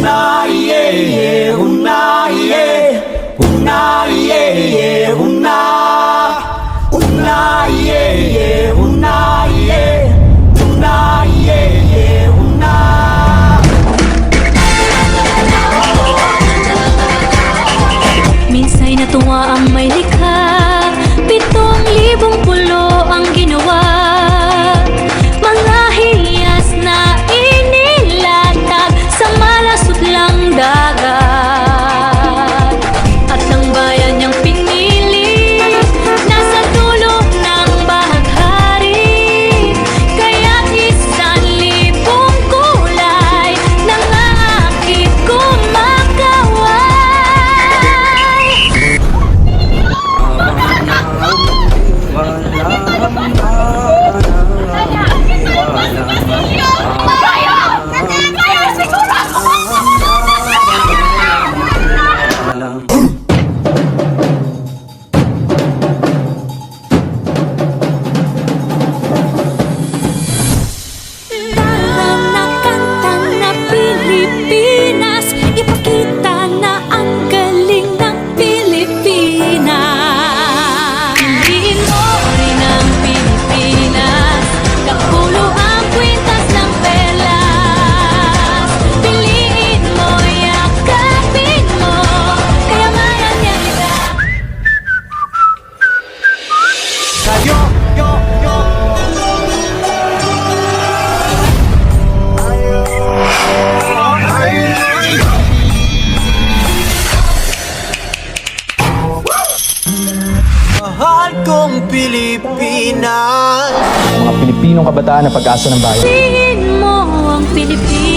Una, yeah, yeah, una, yeah. Una, yeah, yeah, una. Una, yeah, yeah, una, yeah. Una, yeah, yeah, una. Minsa'y natuwa ang may likha, 7,000 pulo ang ginawa. Mga hiyas na inilatag sa malasot lang dagat. At ang bayan niyang pinili nasa dulo ng bahaghari. Kaya't 1,000 kulay nangangakit kumakaway. Kanta na Pilipinas, ipakita na ang galing ng Pilipinas. Piliin mo rin ang Pilipinas, kapulo ang kwintas ng perlas. Piliin mo, yakapin mo, kayamanan niya kita. Yo, yo, yo. Mahal kong Pilipinas. Mga Pilipinong kabataan na pag-asa ng bayan. Piliin mo ang Pilipinas.